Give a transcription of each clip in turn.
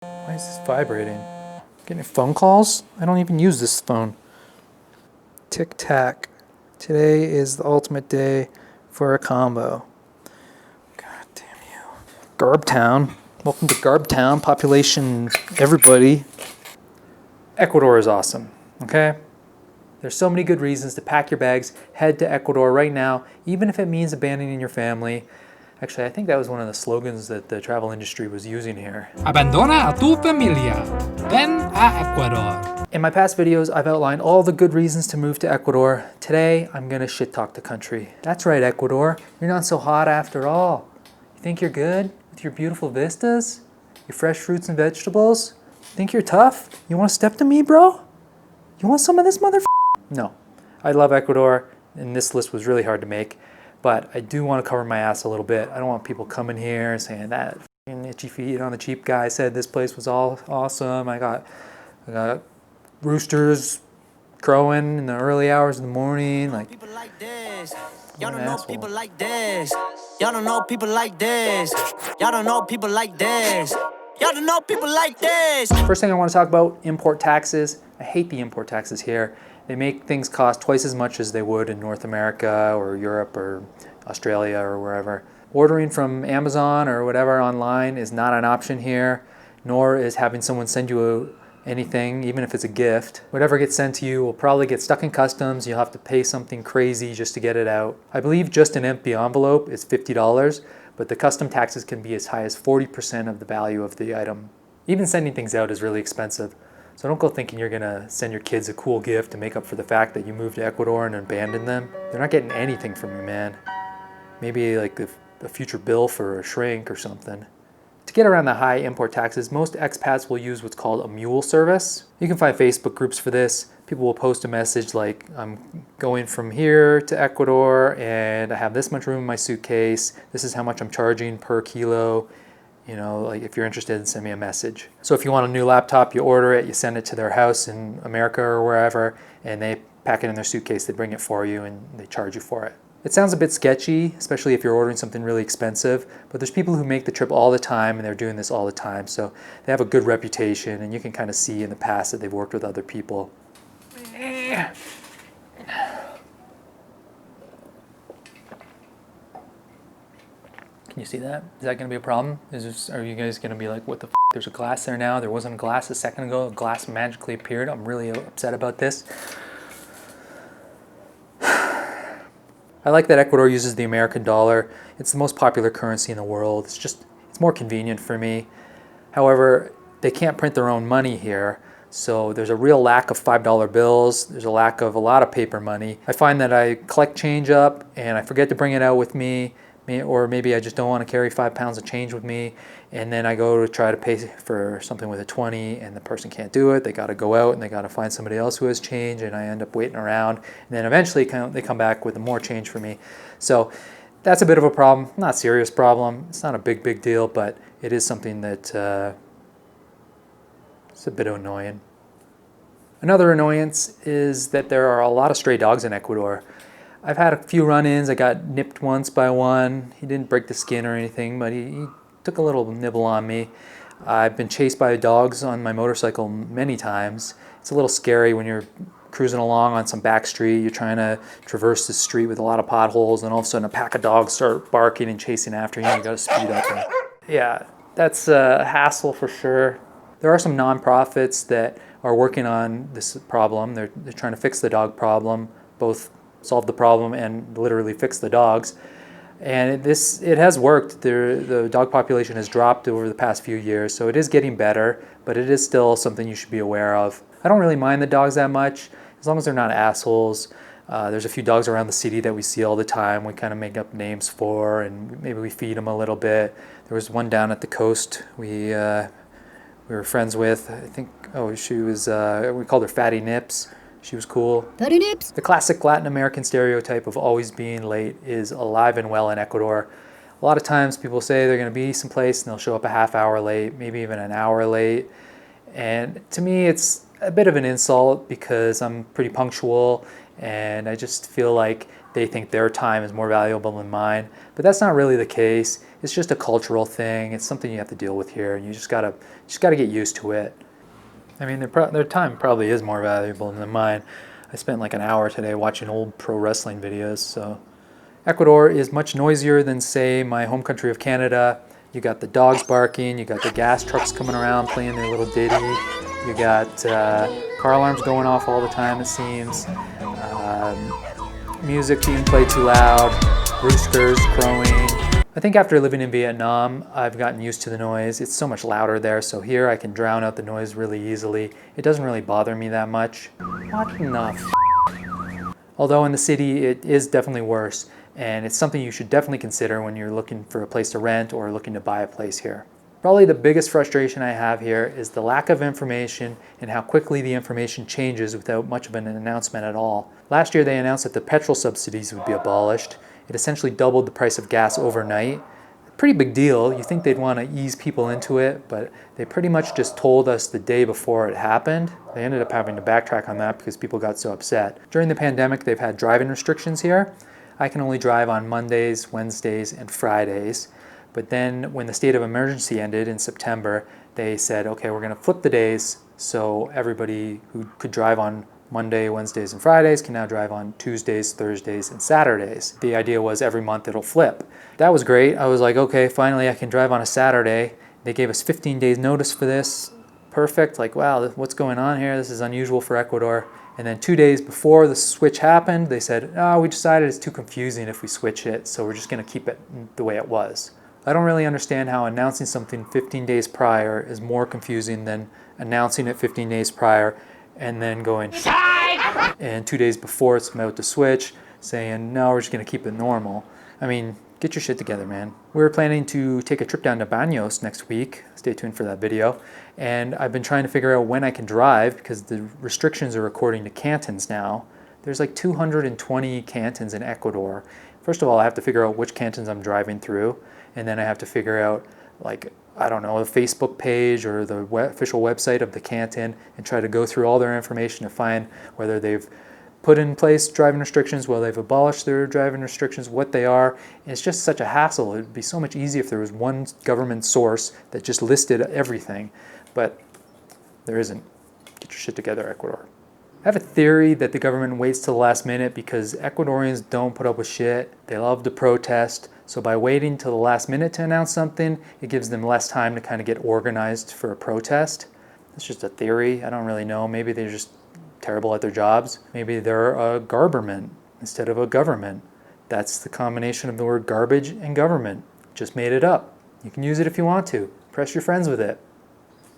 Why is this vibrating? Getting phone calls? I don't even use this phone. Tic tac. Today is the ultimate day for a combo. God damn you. Garbtown. Welcome to Garbtown. Population, everybody. Ecuador is awesome, okay? There's so many good reasons to pack your bags, head to Ecuador right now, even if it means abandoning your family. Actually, I think that was one of the slogans that the travel industry was using here. Abandona a tu familia. Ven a Ecuador. In my past videos, I've outlined all the good reasons to move to Ecuador. Today, I'm gonna shit talk the country. That's right, Ecuador. You're not so hot after all. You think you're good with your beautiful vistas? Your fresh fruits and vegetables? Think you're tough? You wanna step to me, bro? You want some of this No. I love Ecuador, and this list was really hard to make, but I do want to cover my ass a little bit. I don't want people coming here saying that itchy feet on the cheap guy said this place was all awesome. I got roosters crowing in the early hours of the morning. Like, people like this. Y'all don't know people like this. Y'all don't know people like this. Y'all don't know people like this. Y'all don't know people like this. First thing I want to talk about, import taxes. I hate the import taxes here. They make things cost twice as much as they would in North America or Europe or Australia or wherever. Ordering from Amazon or whatever online is not an option here, nor is having someone send you anything, even if it's a gift. Whatever gets sent to you will probably get stuck in customs. You'll have to pay something crazy just to get it out. I believe just an empty envelope is $50, but the custom taxes can be as high as 40% of the value of the item. Even sending things out is really expensive. So don't go thinking you're gonna send your kids a cool gift to make up for the fact that you moved to Ecuador and abandoned them. They're not getting anything from you, man. Maybe like a future bill for a shrink or something. To get around the high import taxes, most expats will use what's called a Mule Service. You can find Facebook groups for this. People will post a message like, I'm going from here to Ecuador and I have this much room in my suitcase. This is how much I'm charging per kilo. You know, like if you're interested, send me a message. So if you want a new laptop, you order it, you send it to their house in America or wherever, and they pack it in their suitcase, they bring it for you and they charge you for it. It sounds a bit sketchy, especially if you're ordering something really expensive, but there's people who make the trip all the time and they're doing this all the time. So they have a good reputation and you can kind of see in the past that they've worked with other people. Can you see that? Is that going to be a problem? Are you guys going to be like, what the f***? There's a glass there now. There wasn't a glass a second ago. A glass magically appeared. I'm really upset about this. I like that Ecuador uses the American dollar. It's the most popular currency in the world. It's more convenient for me. However, they can't print their own money here. So there's a real lack of $5 bills. There's a lack of a lot of paper money. I find that I collect change up and I forget to bring it out with me. Or maybe I just don't want to carry 5 pounds of change with me, and then I go to try to pay for something with a 20 and the person can't do it. They got to go out and they got to find somebody else who has change, and I end up waiting around, and then eventually they come back with more change for me. So that's a bit of a problem. Not a serious problem. It's not a big deal, but it is something that it's a bit annoying. Another annoyance is that there are a lot of stray dogs in Ecuador. I've had a few run-ins. I got nipped once by one. He didn't break the skin or anything, but he took a little nibble on me. I've been chased by dogs on my motorcycle many times. It's a little scary when you're cruising along on some back street. You're trying to traverse the street with a lot of potholes, and all of a sudden a pack of dogs start barking and chasing after you. You gotta speed up. And, yeah, that's a hassle for sure. There are some nonprofits that are working on this problem. They're trying to fix the dog problem, both solve the problem and literally fix the dogs. And it has worked. The dog population has dropped over the past few years, so it is getting better, but it is still something you should be aware of. I don't really mind the dogs that much, as long as they're not assholes. There's a few dogs around the city that we see all the time. We kind of make up names for, and maybe we feed them a little bit. There was one down at the coast we were friends with. I think, she was, we called her Fatty Nips. She was cool. Fatty Nips. The classic Latin American stereotype of always being late is alive and well in Ecuador. A lot of times people say they're going to be someplace and they'll show up a half hour late, maybe even an hour late. And to me, it's a bit of an insult because I'm pretty punctual, and I just feel like they think their time is more valuable than mine. But that's not really the case. It's just a cultural thing. It's something you have to deal with here, and you just gotta get used to it. I mean, their time probably is more valuable than mine. I spent like an hour today watching old pro wrestling videos. So Ecuador is much noisier than, say, my home country of Canada. You got the dogs barking, you got the gas trucks coming around playing their little ditty, you got car alarms going off all the time, it seems, music being played too loud, roosters crowing. I think after living in Vietnam, I've gotten used to the noise. It's so much louder there, so here I can drown out the noise really easily. It doesn't really bother me that much. Not enough. Although in the city, it is definitely worse, and it's something you should definitely consider when you're looking for a place to rent or looking to buy a place here. Probably the biggest frustration I have here is the lack of information and how quickly the information changes without much of an announcement at all. Last year they announced that the petrol subsidies would be abolished. It essentially doubled the price of gas overnight. Pretty big deal. You think they'd want to ease people into it, but they pretty much just told us the day before it happened. They ended up having to backtrack on that because people got so upset. During the pandemic, they've had driving restrictions here. I can only drive on Mondays, Wednesdays, and Fridays. But then when the state of emergency ended in September, they said, okay, we're going to flip the days, so everybody who could drive on Monday, Wednesdays, and Fridays can now drive on Tuesdays, Thursdays, and Saturdays. The idea was every month it'll flip. That was great. I was like, okay, finally I can drive on a Saturday. They gave us 15 days notice for this. Perfect. Like, wow, what's going on here? This is unusual for Ecuador. And then 2 days before the switch happened, they said, we decided it's too confusing if we switch it, so we're just going to keep it the way it was. I don't really understand how announcing something 15 days prior is more confusing than announcing it 15 days prior and then going and 2 days before it's about to switch saying, no, we're just going to keep it normal. I mean, get your shit together, man. We're planning to take a trip down to Baños next week. Stay tuned for that video. And I've been trying to figure out when I can drive because the restrictions are according to cantons now. There's like 220 cantons in Ecuador. First of all, I have to figure out which cantons I'm driving through. And then I have to figure out, like, I don't know, a Facebook page or the official website of the canton and try to go through all their information to find whether they've put in place driving restrictions, whether they've abolished their driving restrictions, what they are. And it's just such a hassle. It would be so much easier if there was one government source that just listed everything. But there isn't. Get your shit together, Ecuador. I have a theory that the government waits till the last minute because Ecuadorians don't put up with shit. They love to protest. So by waiting till the last minute to announce something, it gives them less time to kind of get organized for a protest. It's just a theory. I don't really know. Maybe they're just terrible at their jobs. Maybe they're a garberment instead of a government. That's the combination of the word garbage and government. Just made it up. You can use it if you want to. Impress your friends with it.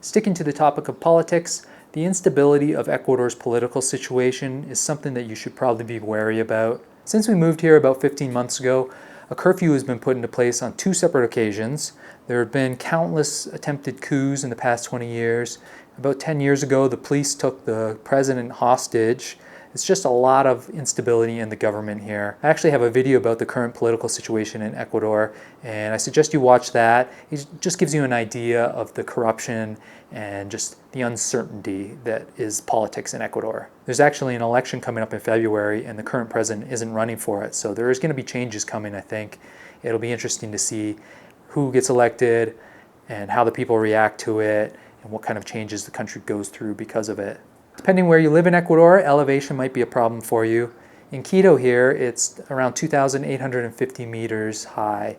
Sticking to the topic of politics, the instability of Ecuador's political situation is something that you should probably be wary about. Since we moved here about 15 months ago, a curfew has been put into place on 2 separate occasions. There have been countless attempted coups in the past 20 years. About 10 years ago, the police took the president hostage. It's just a lot of instability in the government here. I actually have a video about the current political situation in Ecuador, and I suggest you watch that. It just gives you an idea of the corruption and just the uncertainty that is politics in Ecuador. There's actually an election coming up in February, and the current president isn't running for it, so there is going to be changes coming, I think. It'll be interesting to see who gets elected and how the people react to it and what kind of changes the country goes through because of it. Depending where you live in Ecuador, elevation might be a problem for you. In Quito here, it's around 2,850 meters high.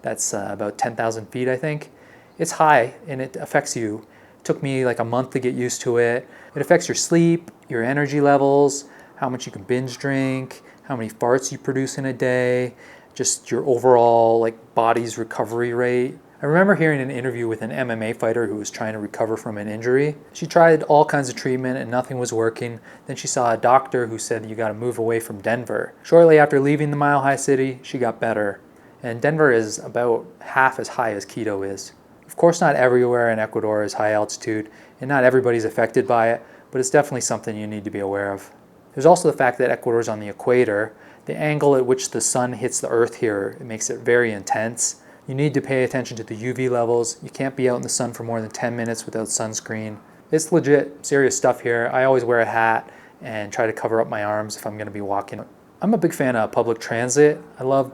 That's about 10,000 feet, I think. It's high and it affects you. It took me like a month to get used to it. It affects your sleep, your energy levels, how much you can binge drink, how many farts you produce in a day, just your overall like body's recovery rate. I remember hearing an interview with an MMA fighter who was trying to recover from an injury. She tried all kinds of treatment and nothing was working. Then she saw a doctor who said you got to move away from Denver. Shortly after leaving the Mile High City, she got better. And Denver is about half as high as Quito is. Of course, not everywhere in Ecuador is high altitude, and not everybody's affected by it, but it's definitely something you need to be aware of. There's also the fact that Ecuador is on the equator. The angle at which the sun hits the earth here, it makes it very intense. You need to pay attention to the UV levels. You can't be out in the sun for more than 10 minutes without sunscreen. It's legit serious stuff here. I always wear a hat and try to cover up my arms if I'm going to be walking I'm a big fan of public transit. I love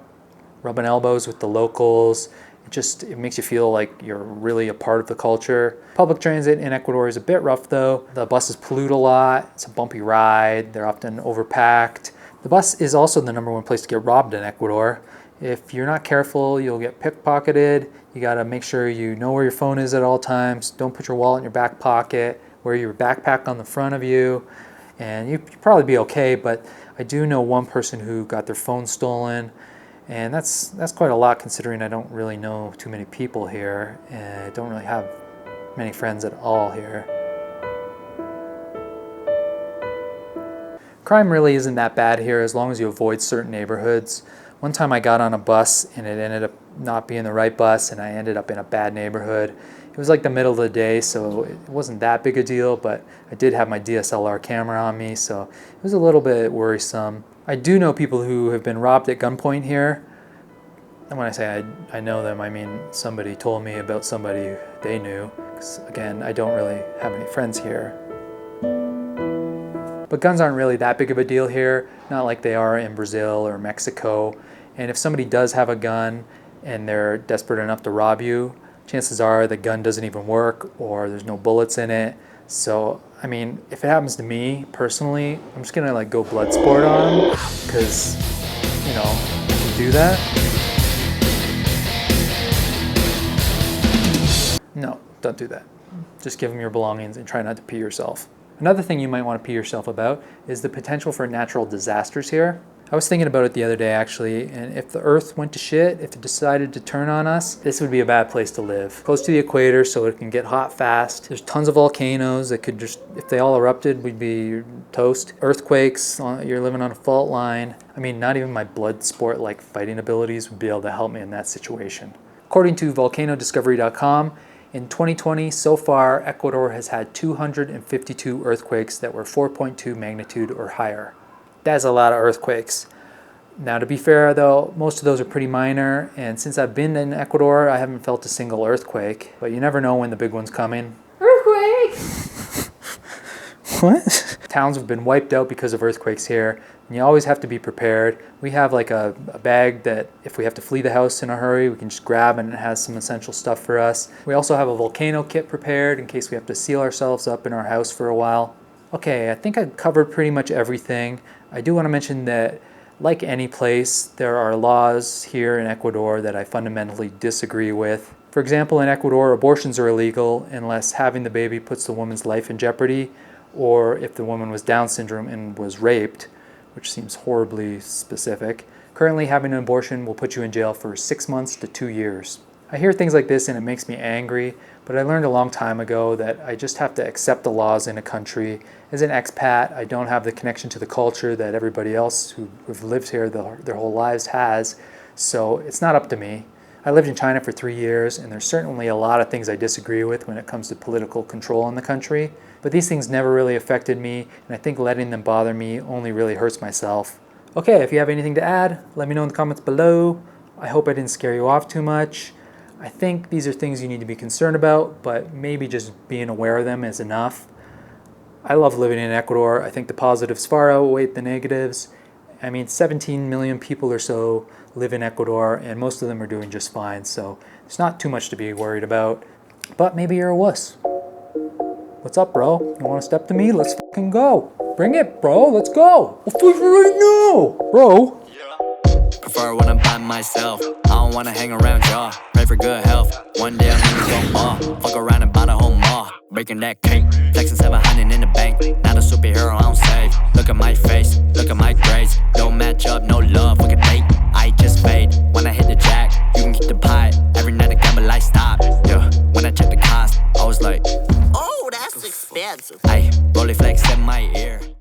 rubbing elbows with the locals. It makes you feel like you're really a part of the culture. Public transit in Ecuador is a bit rough though. The buses pollute a lot. It's a bumpy ride. They're often overpacked. The bus is also the #1 place to get robbed in Ecuador. If you're not careful, you'll get pickpocketed. You gotta make sure you know where your phone is at all times. Don't put your wallet in your back pocket. Wear your backpack on the front of you. And you'll probably be okay, but I do know one person who got their phone stolen. And that's quite a lot considering I don't really know too many people here. And I don't really have many friends at all here. Crime really isn't that bad here as long as you avoid certain neighborhoods. One time I got on a bus and it ended up not being the right bus and I ended up in a bad neighborhood. It was like the middle of the day, so it wasn't that big a deal, but I did have my DSLR camera on me, so it was a little bit worrisome. I do know people who have been robbed at gunpoint here. And when I say I know them, I mean somebody told me about somebody they knew. 'Cause again, I don't really have any friends here. But guns aren't really that big of a deal here, not like they are in Brazil or Mexico. And if somebody does have a gun and they're desperate enough to rob you, chances are the gun doesn't even work or there's no bullets in it. So, I mean, if it happens to me personally, I'm just gonna like go blood sport on them because, you know, you can do that. No, don't do that. Just give them your belongings and try not to pee yourself. Another thing you might want to pee yourself about is the potential for natural disasters here. I was thinking about it the other day actually, and if the earth went to shit, if it decided to turn on us, this would be a bad place to live. Close to the equator so it can get hot fast. There's tons of volcanoes that could just, if they all erupted, we'd be toast. Earthquakes, you're living on a fault line. I mean, not even my blood sport like fighting abilities would be able to help me in that situation. According to volcanodiscovery.com, in 2020, so far, Ecuador has had 252 earthquakes that were 4.2 magnitude or higher. That's a lot of earthquakes. Now, to be fair though, most of those are pretty minor, and since I've been in Ecuador, I haven't felt a single earthquake, but you never know when the big one's coming. Earthquake! What? Towns have been wiped out because of earthquakes here, and you always have to be prepared. We have like a bag that if we have to flee the house in a hurry, we can just grab, and it has some essential stuff for us. We also have a volcano kit prepared in case we have to seal ourselves up in our house for a while. Okay, I think I've covered pretty much everything. I do want to mention that, like any place, there are laws here in Ecuador that I fundamentally disagree with. For example, in Ecuador, abortions are illegal unless having the baby puts the woman's life in jeopardy, or if the woman was Down syndrome and was raped, which seems horribly specific. Currently, having an abortion will put you in jail for 6 months to 2 years. I hear things like this and it makes me angry, but I learned a long time ago that I just have to accept the laws in a country. As an expat, I don't have the connection to the culture that everybody else who've lived here their whole lives has, so it's not up to me. I lived in China for 3 years, and there's certainly a lot of things I disagree with when it comes to political control in the country, but these things never really affected me, and I think letting them bother me only really hurts myself. Okay, if you have anything to add, let me know in the comments below. I hope I didn't scare you off too much. I think these are things you need to be concerned about, but maybe just being aware of them is enough. I love living in Ecuador. I think the positives far outweigh the negatives. I mean, 17 million people or so live in Ecuador, and most of them are doing just fine, so there's not too much to be worried about. But maybe you're a wuss. What's up, bro? You want to step to me? Let's fucking go. Bring it, bro. Let's go. I'll fight you right now, bro. Prefer when I'm by myself. I don't wanna hang around y'all. Pray for good health. One day I'm gonna go mall. Fuck around and buy the whole mall. Breaking that cake. Flexing 700 in the bank. Not a superhero, I don't save. Look at my face. Look at my grades. Don't match up, no love. Look at fate. I just fade. When I hit the jack, you can keep the pie. Every night I gamble, I stop. Yeah. When I check the cost, I was like, oh, that's expensive. Ay.